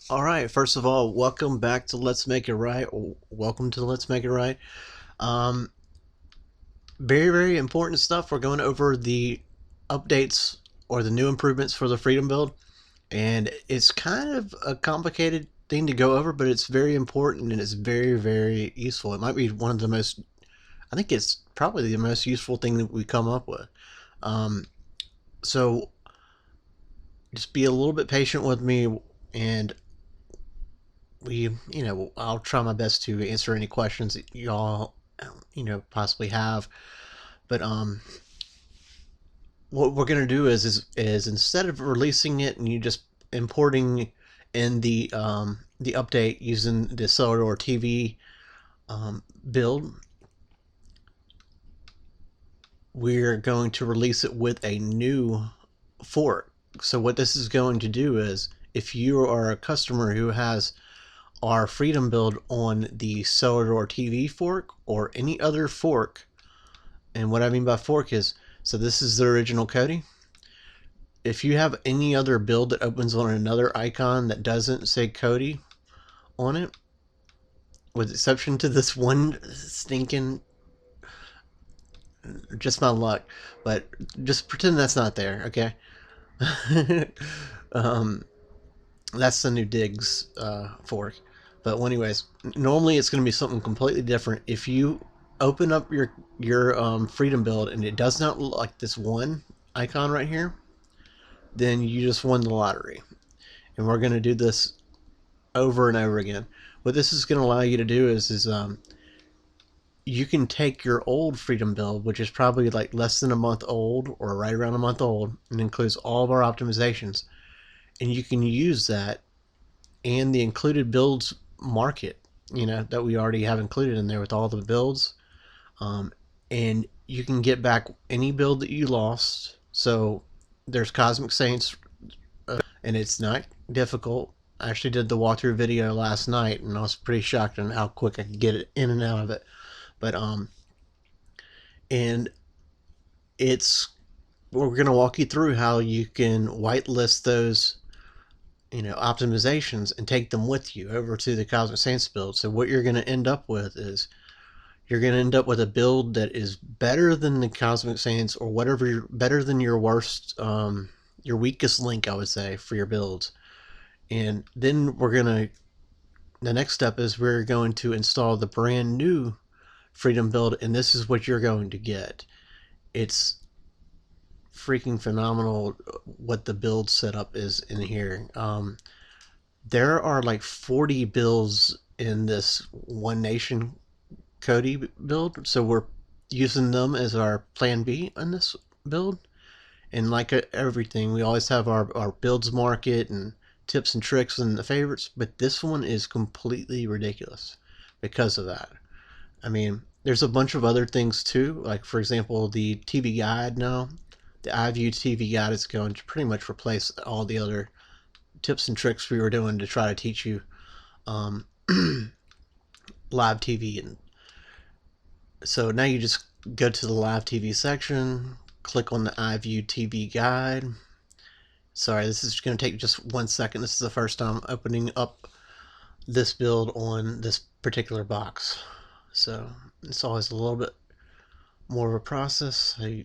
All right, first of all, welcome back to Let's Make It Right. Welcome to Let's Make It Right. Um, very important stuff. We're going over the updates or the new improvements for the Freedom build, and it's kind of a complicated thing to go over, but it's very important and it's very useful. It might be one of the most, I think it's probably the most useful thing that we come up with. Um, so just be a little bit patient with me, and I'll try my best to answer any questions that y'all, possibly have. But what we're gonna do is instead of releasing it and you just importing in the update using the cellular TV build, we're going to release it with a new fork. So what this is going to do is, if you are a customer who has our Freedom build on the cellular TV fork or any other fork, and what I mean by fork is, so this is the original Kodi. If you have any other build that opens on another icon that doesn't say Kodi on it, with exception to this one stinking, just my luck, but just pretend that's not there, okay? um, that's the new Digs fork. But anyways, normally it's going to be something completely different. If you open up your Freedom build and it does not look like this one icon right here, then you just won the lottery. And we're going to do this over and over again. What this is going to allow you to do is you can take your old Freedom build, which is probably like less than a month old or right around a month old, and includes all of our optimizations, and you can use that and the included builds market, that we already have included in there with all the builds, um, and you can get back any build that you lost. So there's Cosmic Saints, and it's not difficult. I actually did the walkthrough video last night, and I was pretty shocked on how quick I could get it in and out of it. But and it's we're gonna walk you through how you can whitelist those optimizations and take them with you over to the Cosmic Saints build. So what you're going to end up with is you're going to end up with a build that is better than the Cosmic Saints, or whatever, better than your worst, your weakest link, I would say, for your builds. And then the next step is we're going to install the brand new Freedom build, and this is what you're going to get. It's freaking phenomenal what the build setup is in here. There are like 40 builds in this One Nation Kodi build, so we're using them as our plan B on this build. And like everything, we always have our builds market and tips and tricks and the favorites, but this one is completely ridiculous because of that. I mean, there's a bunch of other things too, like for example, the TV guide now. The iView TV guide is going to pretty much replace all the other tips and tricks we were doing to try to teach you um, live TV. And so now you just go to the live TV section, click on the iView TV guide. Sorry, this is going to take just 1 second. This is the first time opening up this build on this particular box, so it's always a little bit more of a process. I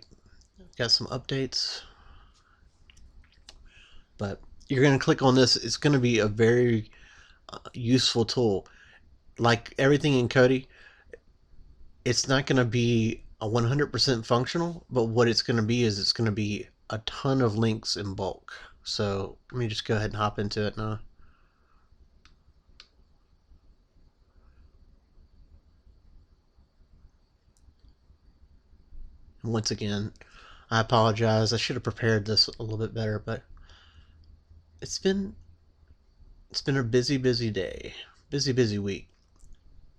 got some updates, but you're going to click on this. It's going to be a very useful tool. Like everything in Kodi, it's not going to be a 100% functional, but what it's going to be is it's going to be a ton of links in bulk. So let me just go ahead and hop into it now. And once again, I apologize. I should have prepared this a little bit better, but it's been a busy day, busy week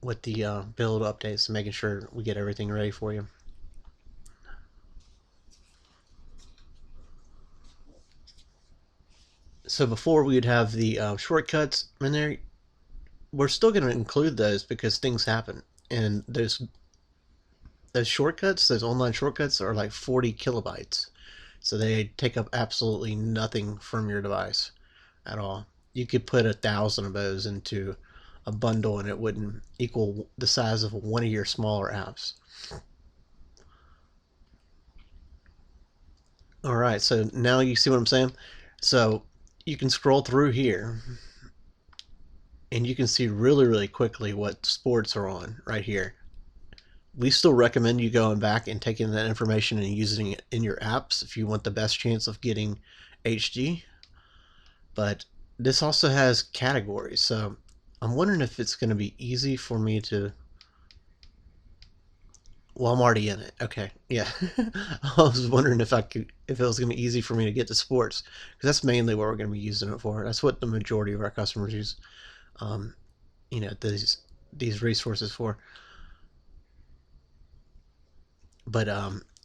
with the build updates and making sure we get everything ready for you. So before we would have the shortcuts in there, we're still going to include those because things happen, and those shortcuts, those online shortcuts, are like 40 kilobytes, so they take up absolutely nothing from your device at all. you could put 1,000 of those into a bundle and it wouldn't equal the size of one of your smaller apps. All right, so now you see what I'm saying? So you can scroll through here and you can see really, really quickly what sports are on right here. We still recommend you going back and taking that information and using it in your apps if you want the best chance of getting HD. But this also has categories, so I'm wondering if it's going to be easy for me to. Well, I'm already in it. Okay, yeah. I was wondering if it was going to be easy for me to get to sports, because that's mainly what we're going to be using it for. That's what the majority of our customers use, um, these resources for. But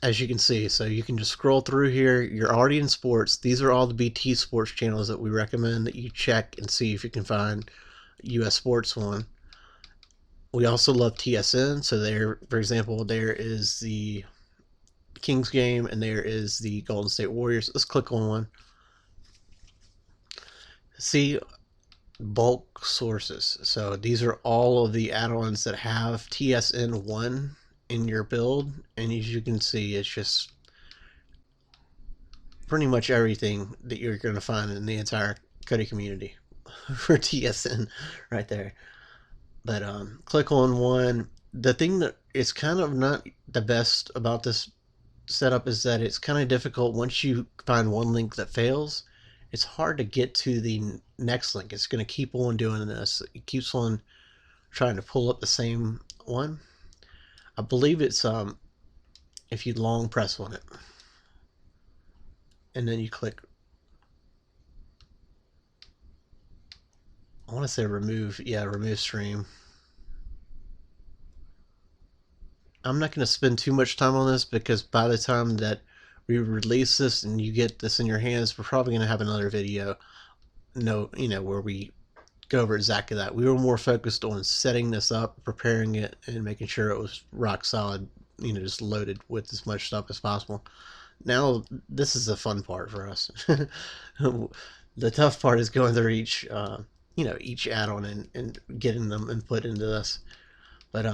as you can see, so you can just scroll through here. You're already in sports. These are all the BT sports channels that we recommend that you check and see if you can find U.S. sports one. We also love TSN. So there, for example, there is the Kings game and there is the Golden State Warriors. Let's click on one. See, bulk sources. So these are all of the add-ons that have TSN1 in your build, and as you can see, it's just pretty much everything that you're going to find in the entire Cody community for TSN right there. But click on one. The thing that is kind of not the best about this setup is that it's kind of difficult once you find one link that fails. It's hard to get to the next link. It's going to keep on doing this. It keeps on trying to pull up the same one. I believe it's if you long press on it and then you click, I want to say remove, yeah, remove stream. I'm not going to spend too much time on this because by the time that we release this and you get this in your hands, we're probably going to have another video, where we go over exactly that. We were more focused on setting this up, preparing it, and making sure it was rock solid, just loaded with as much stuff as possible. Now, this is the fun part for us. The tough part is going through each add-on and getting them input into this. But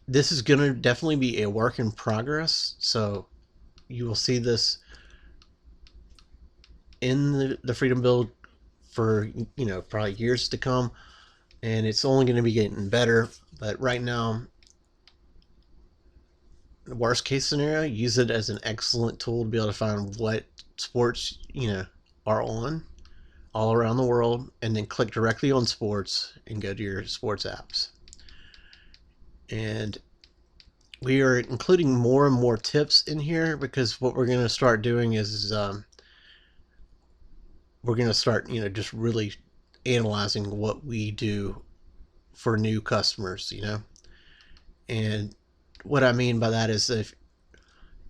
this is going to definitely be a work in progress. So you will see this in the Freedom build for probably years to come, and it's only going to be getting better. But right now, the worst case scenario, use it as an excellent tool to be able to find what sports are on all around the world, and then click directly on sports and go to your sports apps. And we are including more and more tips in here because what we're going to start doing is we're going to start just really analyzing what we do for new customers, and what I mean by that is if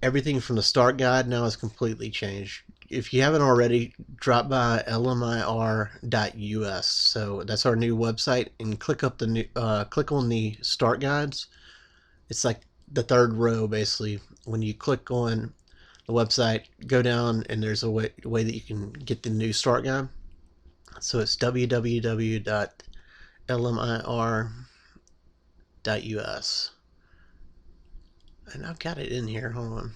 everything from the start guide now is completely changed. If you haven't already, drop by LMIR.us. So that's our new website, and click on the start guides. It's like the third row basically. When you click on the website, go down, and there's a way that you can get the new start guide. So it's www.lmir.us. And I've got it in here. Hold on.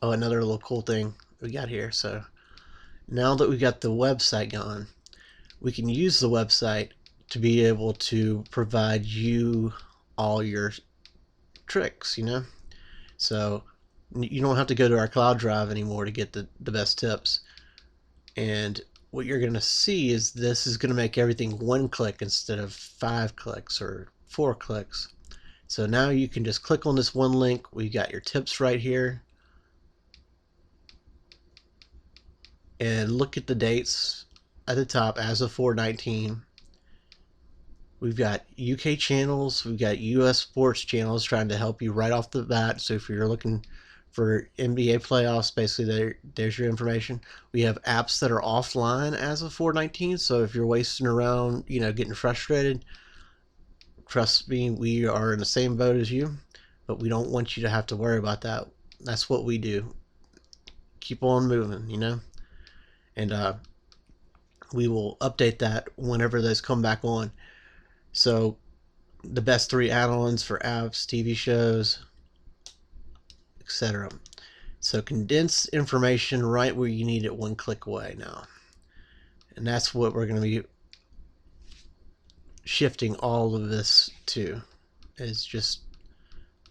Oh, another little cool thing we got here. So now that we got the website going, we can use the website to be able to provide you all your tricks, So you don't have to go to our cloud drive anymore to get the best tips. And what you're going to see is this is going to make everything one click instead of 5 clicks or 4 clicks. So now you can just click on this one link. We've got your tips right here. And look at the dates at the top as of 4/19. We've got UK channels. We've got US sports channels trying to help you right off the bat. So if you're looking for NBA playoffs, basically there's your information. We have apps that are offline as of 4/19. So if you're wasting around, getting frustrated, trust me, we are in the same boat as you, but we don't want you to have to worry about that. That's what we do. Keep on moving, and we will update that whenever those come back on. So the best 3 add-ons for apps, TV shows, etc. So condense information right where you need it, one click away now. And that's what we're going to be shifting all of this to, is just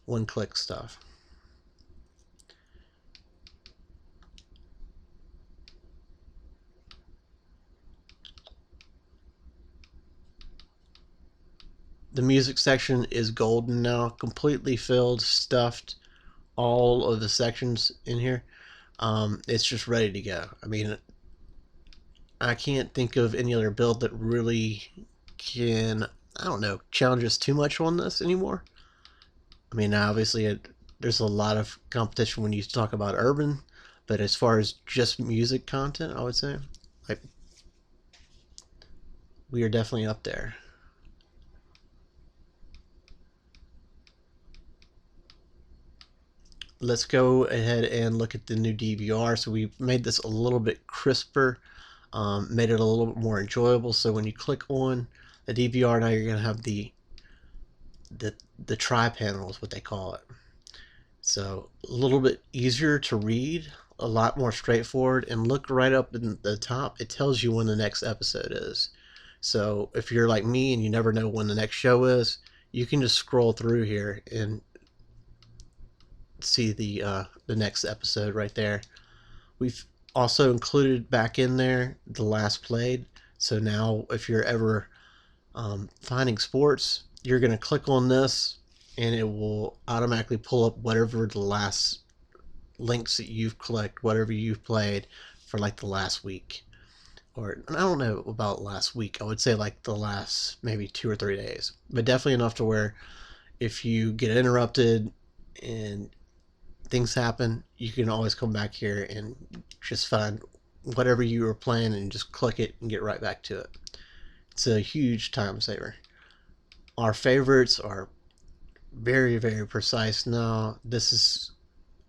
one click stuff. The music section is golden now, completely filled, stuffed, all of the sections in here. It's just ready to go. I mean, I can't think of any other build that really can, I don't know, challenge us too much on this anymore. I mean, obviously, there's a lot of competition when you talk about urban, but as far as just music content, I would say, like, we are definitely up there. Let's go ahead and look at the new DVR. So we made this a little bit crisper, made it a little bit more enjoyable. So when you click on the DVR, now you're going to have the tri panel is what they call it. So a little bit easier to read, a lot more straightforward, and look right up in the top. It tells you when the next episode is. So if you're like me and you never know when the next show is, you can just scroll through here and see the next episode right there. We've also included back in there the last played. So now if you're ever finding sports, you're going to click on this and it will automatically pull up whatever the last links that you've collected, whatever you've played for like the last week. Or I don't know about last week. I would say like the last maybe 2 or 3 days. But definitely enough to where if you get interrupted and things happen, you can always come back here and just find whatever you were playing and just click it and get right back to it. It's a huge time saver. Our favorites are very, very precise now. This is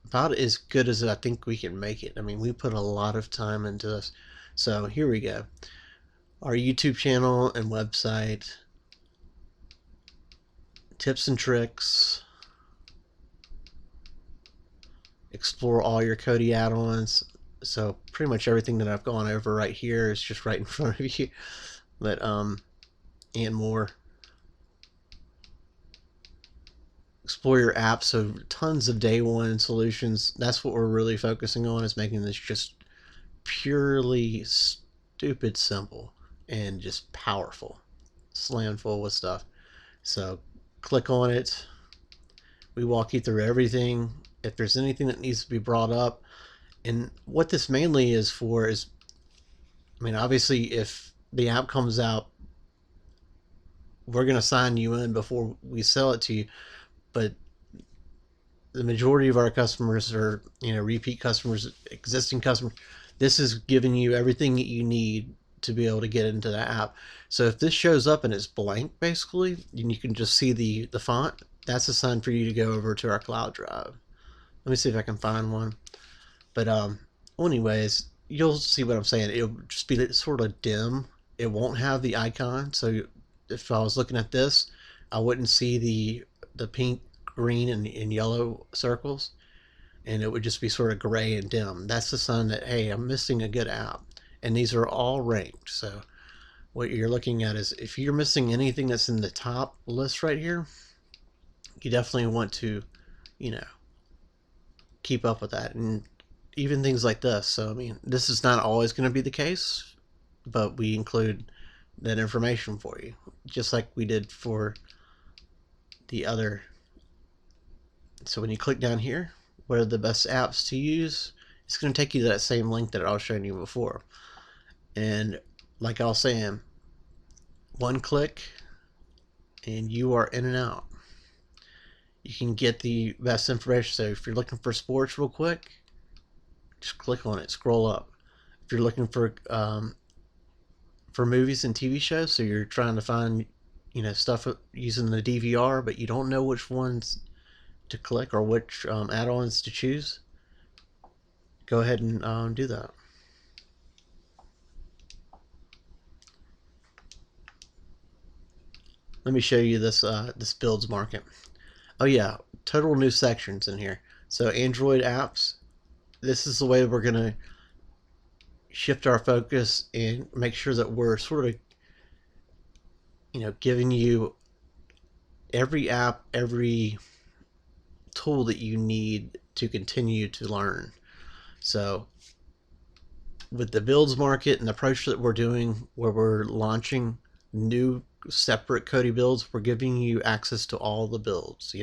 about as good as I think we can make it. I mean, we put a lot of time into this. So here we go. Our YouTube channel and website, tips and tricks, explore all your Kodi add-ons. So pretty much everything that I've gone over right here is just right in front of you. But and more. Explore your app. So tons of day one solutions. That's what we're really focusing on, is making this just purely stupid simple and just powerful, slammed full with stuff. So click on it. We walk you through everything. If there's anything that needs to be brought up, and what this mainly is for is, I mean, obviously if the app comes out, we're going to sign you in before we sell it to you, but the majority of our customers are, you know, repeat customers, existing customers. This is giving you everything that you need to be able to get into the app. So if this shows up and it's blank, basically, and you can just see the font, that's a sign for you to go over to our cloud drive. Let me see if I can find one. But anyways, you'll see what I'm saying. It'll just be sort of dim. It won't have the icon. So if I was looking at this, I wouldn't see the pink, green, and yellow circles, and it would just be sort of gray and dim. That's the sign that, hey, I'm missing a good app. And these are all ranked. So what you're looking at is, if you're missing anything that's in the top list right here, you definitely want to, you know, keep up with that. And even things like this. So I mean, this is not always going to be the case, but we include that information for you, just like we did for the other. So when you click down here, what are the best apps to use, it's going to take you to that same link that I was showing you before. And like I was saying, one click and you are in and out. You can get the best information. So if you're looking for sports real quick, just click on it, scroll up. If you're looking for movies and TV shows, so you're trying to find, you know, stuff using the DVR, but you don't know which ones to click or which add-ons to choose, go ahead and do that. let me show you this this builds market. Oh yeah, total new sections in here. So Android apps. This is the way we're gonna shift our focus and make sure that we're sort of, giving you every app, every tool that you need to continue to learn. So with the builds market and the approach that we're doing, where we're launching new separate Kodi builds, we're giving you access to all the builds,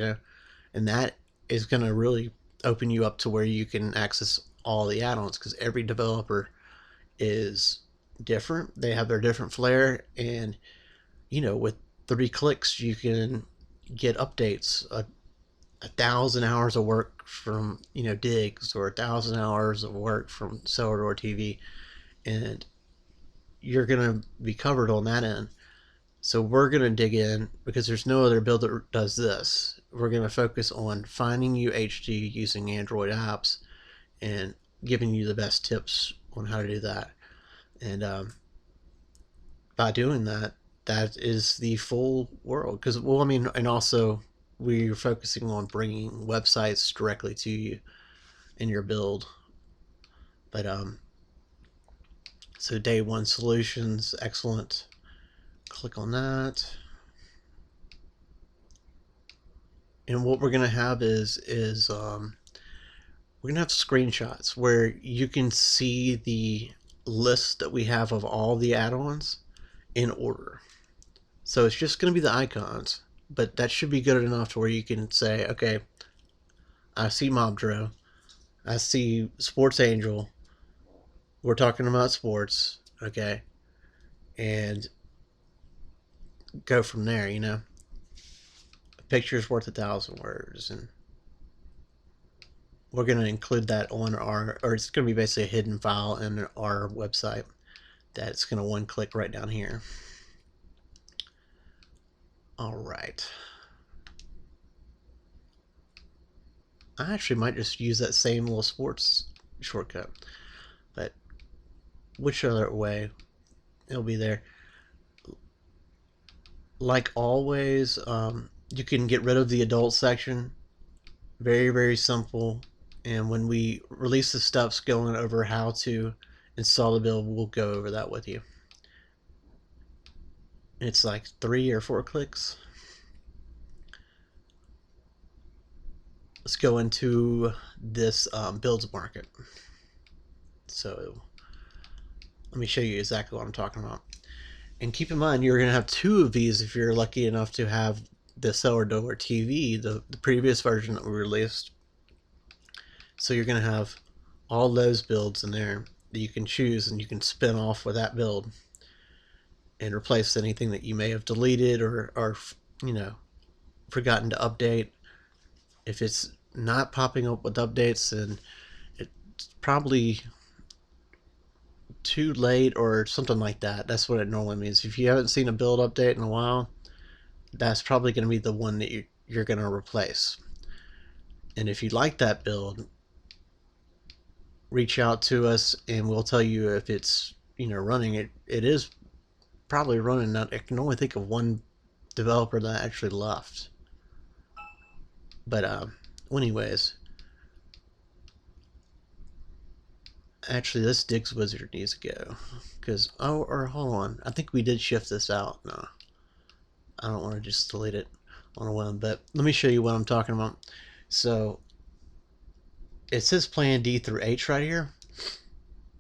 and that is going to really open you up to where you can access all the add-ons, because every developer is different. They have their different flair, and with 3 clicks you can get updates, 1,000 hours of work from digs, or 1,000 hours of work from cellar door TV, and you're gonna be covered on that end. So we're gonna dig in, because there's no other build that does this. We're gonna focus on finding you HD using Android apps and giving you the best tips on how to do that. And by doing that, that is the full world. Because, well, I mean, and also we're focusing on bringing websites directly to you in your build. But so day one solutions, excellent. Click on that. And what we're gonna have is we're gonna have screenshots where you can see the list that we have of all the add-ons in order. So it's just gonna be the icons, but that should be good enough to where you can say, okay, I see Mobdro, I see Sports Angel, we're talking about sports, okay, and go from there. A picture's worth 1,000 words, and we're going to include that on or it's going to be basically a hidden file in our website that's going to one-click right down here. All right. I actually might just use that same little sports shortcut, but which other way, it'll be there. Like always, you can get rid of the adult section. Very, very simple. And when we release the steps going over how to install the build, we'll go over that with you. It's like 3 or 4 clicks. Let's go into this builds market. So let me show you exactly what I'm talking about. And keep in mind, you're going to have 2 of these if you're lucky enough to have the cellar door TV, the previous version that we released. So you're going to have all those builds in there that you can choose, and you can spin off with that build and replace anything that you may have deleted or forgotten to update. If it's not popping up with updates, then it's probably too late or something like that. That's what it normally means. If you haven't seen a build update in a while, that's probably going to be the one that you're going to replace. And if you like that build, reach out to us and we'll tell you if it's running. It is probably running. I can only think of one developer that actually left. But anyways, actually this Digs Wizard needs to go, because or hold on, I think we did shift this out. No, I don't want to just delete it on a whim, but let me show you what I'm talking about. So it says plan D through H right here,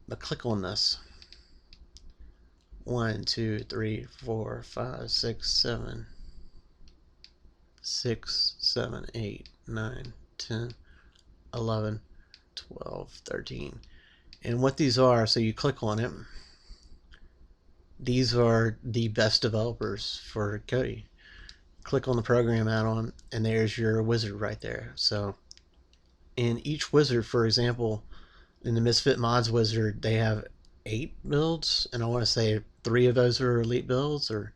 but click on this. 1, 2, 3, 4, 5, 6, 7, 6, 7, 8, 9, 10, 11, 12, 13. And what these are, so you click on it, these are the best developers for Kodi. Click on the program add-on, and there's your wizard right there. So in each wizard, for example, in the Misfit Mods wizard, they have 8 builds, and I want to say 3 of those are elite builds, or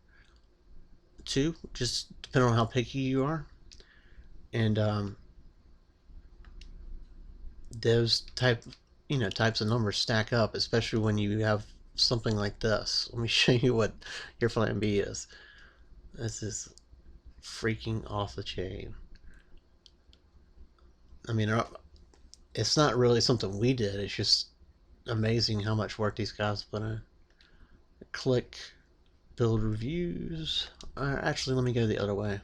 2, just depending on how picky you are. And those types of numbers stack up, especially when you have something like this. Let me show you what your plan B is. This is freaking off the chain. I mean, it's not really something we did. It's just amazing how much work these guys put in. Click build reviews. Actually, let me go the other way.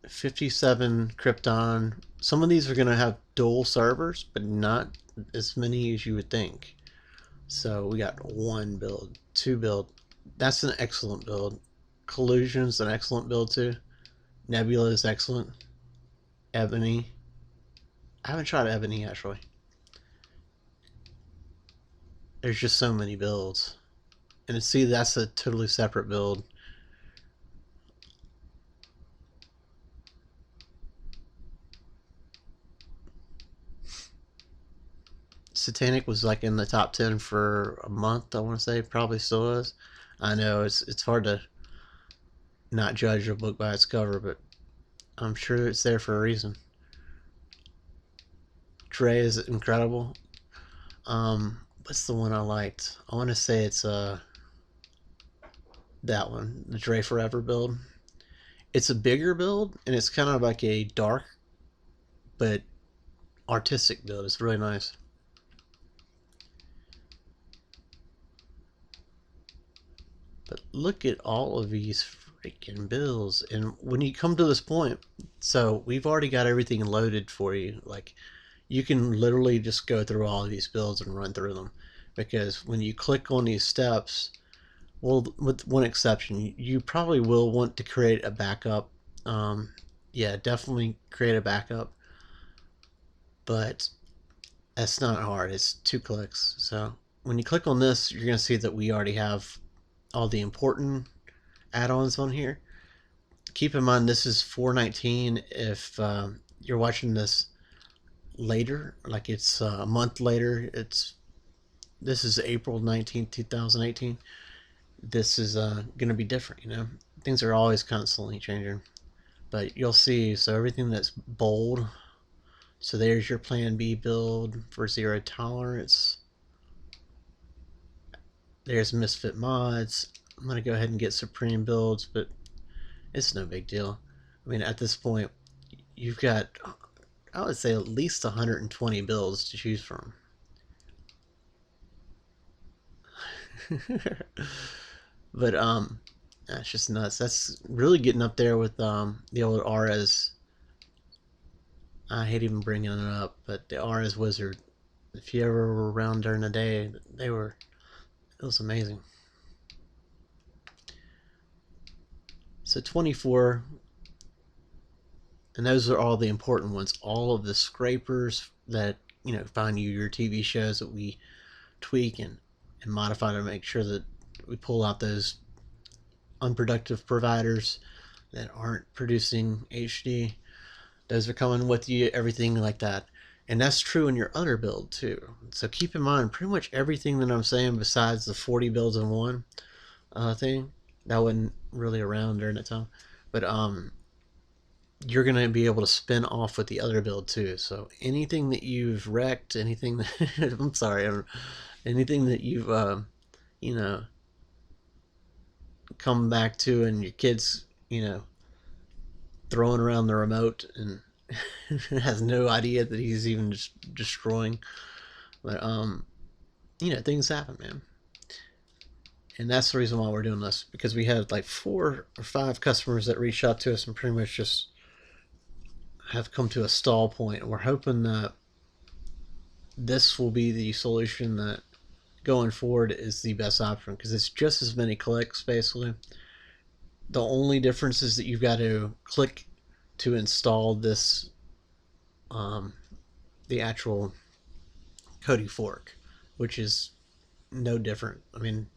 $57 Krypton. Some of these are going to have dual servers, but not as many as you would think. So we got 1 build, 2 build. That's an excellent build. Collusion's an excellent build too. Nebula is excellent. Ebony. I haven't tried Ebony actually. There's just so many builds. And see, that's a totally separate build. Satanic was like in the top 10 for a month, I want to say. Probably still is. I know it's hard to not judge a book by its cover, but I'm sure it's there for a reason. Dre is incredible. What's the one I liked? I want to say it's that one, the Dre Forever build. It's a bigger build, and it's kind of like a dark but artistic build. It's really nice. But look at all of these freaking builds. And when you come to this point, so we've already got everything loaded for you. Like, you can literally just go through all of these builds and run through them. Because when you click on these steps, well, with one exception, you probably will want to create a backup. Yeah, definitely create a backup. But that's not hard. It's 2 clicks. So when you click on this, you're going to see that we already have all the important add-ons on here. Keep in mind this is 419. If you're watching this later, like it's a month later, this is April 19th, 2018. This is going to be different, you know. Things are always constantly changing. But you'll see, so everything that's bold, so there's your plan B build for zero tolerance. There's Misfit mods. I'm going to go ahead and get Supreme builds, but it's no big deal. I mean, at this point, you've got, I would say, at least 120 builds to choose from. But that's just nuts. That's really getting up there with the old Ares. I hate even bringing it up, but the Ares Wizard. If you ever were around during the day, it was amazing. So 24, and those are all the important ones. All of the scrapers that, you know, find you your TV shows that we tweak and modify to make sure that we pull out those unproductive providers that aren't producing HD. Those are coming with you, everything like that. And that's true in your other build too. So keep in mind, pretty much everything that I'm saying besides the 40 builds in one thing, that wasn't really around during that time. But you're going to be able to spin off with the other build too. So anything that you've wrecked, anything that, I'm sorry, anything that you've, you know, come back to and your kids, you know, throwing around the remote and has no idea that he's even just destroying. But you know, things happen, man. And that's the reason why we're doing this, because we had like 4 or 5 customers that reached out to us and pretty much just have come to a stall point. And we're hoping that this will be the solution that going forward is the best option, because it's just as many clicks basically. The only difference is that you've got to click to install this, the actual Kodi fork, which is no different. I mean,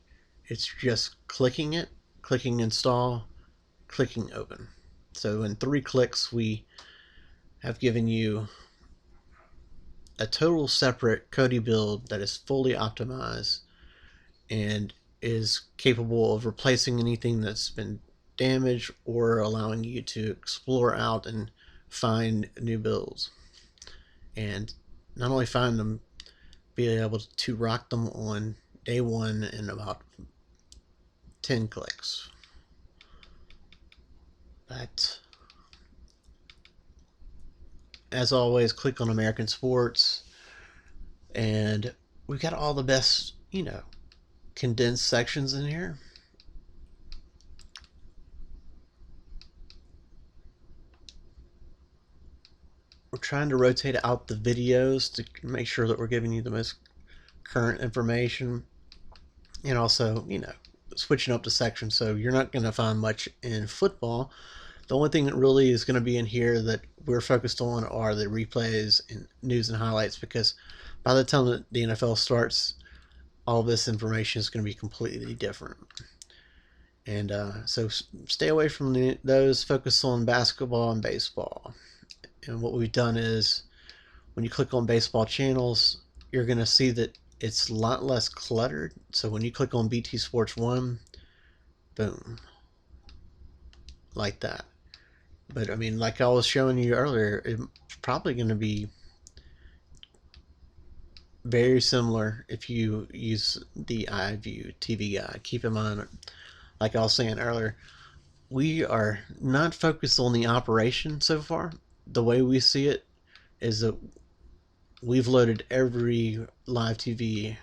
it's just clicking it, clicking install, clicking open. So in 3 clicks, we have given you a total separate Kodi build that is fully optimized and is capable of replacing anything that's been damaged or allowing you to explore out and find new builds. And not only find them, be able to rock them on day one in about 10 clicks. But as always, click on American Sports, and we've got all the best, condensed sections in here. We're trying to rotate out the videos to make sure that we're giving you the most current information, and also, switching up the sections. So you're not going to find much in football. The only thing that really is going to be in here that we're focused on are the replays and news and highlights, because by the time that the NFL starts, all this information is going to be completely different. And so stay away from those. Focus on basketball and baseball. And what we've done is, when you click on baseball channels, you're going to see that it's a lot less cluttered. So when you click on BT Sports 1, boom, like that. But I mean, like I was showing you earlier, it's probably going to be very similar if you use the iView TV Guide. Keep in mind, like I was saying earlier, we are not focused on the operation so far. The way we see it is that we've loaded every live TV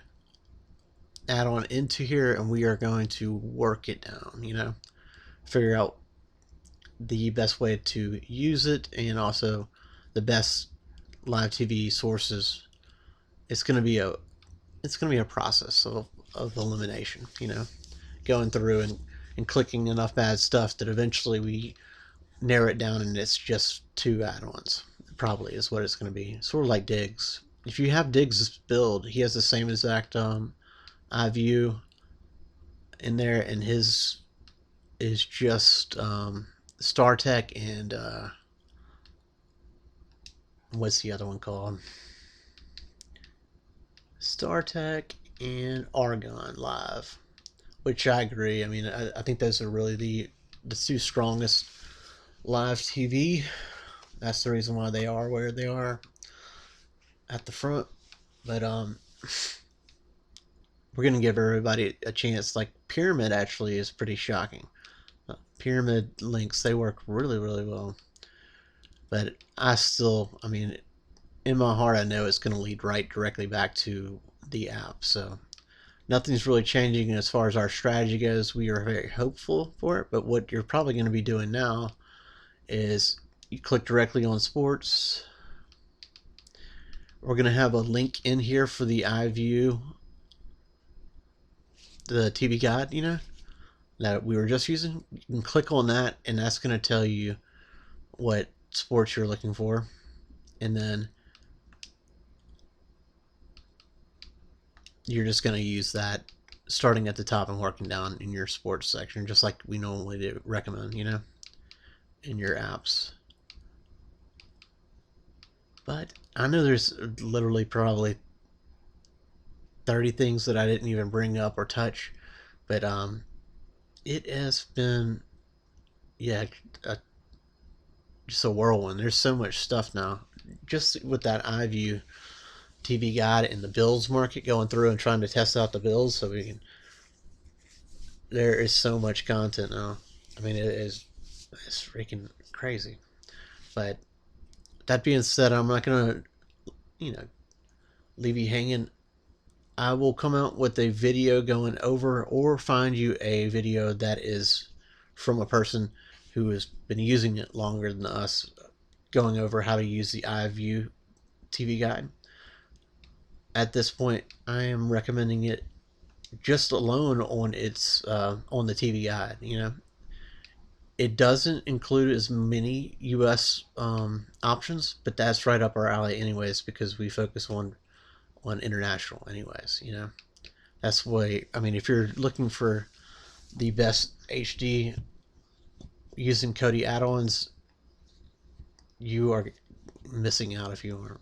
add-on into here, and we are going to work it down, figure out the best way to use it, and also the best live TV sources. It's going to be a process of elimination, going through and clicking enough bad stuff that eventually we narrow it down and it's just 2 add-ons. Probably is what it's going to be. Sort of like Diggs. If you have Diggs' build, he has the same exact iView in there, and his is just StarTech and what's the other one called? StarTech and Argon Live, which I agree. I mean, I think those are really the 2 strongest live TV. That's the reason why they are where they are at the front. But we're gonna give everybody a chance. Like Pyramid actually is pretty shocking. Pyramid links, they work really, really well. But I mean, in my heart, I know it's going to lead right directly back to the app. So nothing's really changing as far as our strategy goes. We are very hopeful for it. But what you're probably going to be doing now is you click directly on sports. We're going to have a link in here for the iView, the TV guide, that we were just using. You can click on that, and that's going to tell you what sports you're looking for. And then you're just going to use that starting at the top and working down in your sports section, just like we normally do recommend, in your apps. But I know there's literally probably 30 things that I didn't even bring up or touch, but it has been, yeah, just a whirlwind. There's so much stuff now. Just with that iView TV guide and the Bills market, going through and trying to test out the Bills, so we can. There is so much content now. I mean, it's freaking crazy. But that being said, I'm not gonna, leave you hanging. I will come out with a video going over, or find you a video that is from a person who has been using it longer than us, going over how to use the iView TV guide. At this point, I am recommending it just alone on its on the TV guide. It doesn't include as many U.S. Options, but that's right up our alley, anyways, because we focus on international, anyways. That's why. I mean, if you're looking for the best HD using Kodi add-ons, you are missing out if you are.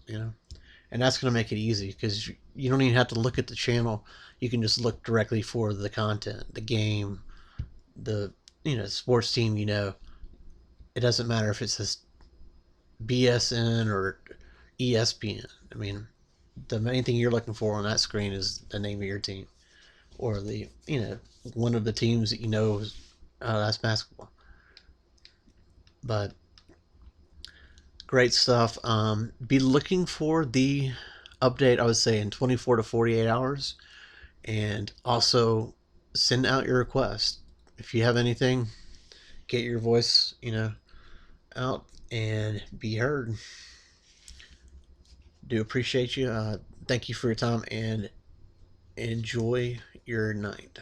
And that's going to make it easy, because you don't even have to look at the channel. You can just look directly for the content, the game, the sports team. It doesn't matter if it's this BSN or ESPN. I mean, the main thing you're looking for on that screen is the name of your team, or the, one of the teams that you know is, that's basketball. But great stuff. Be looking for the update, I would say, in 24 to 48 hours. And also send out your request. If you have anything, get your voice, out and be heard. Do appreciate you. Thank you for your time and enjoy your night.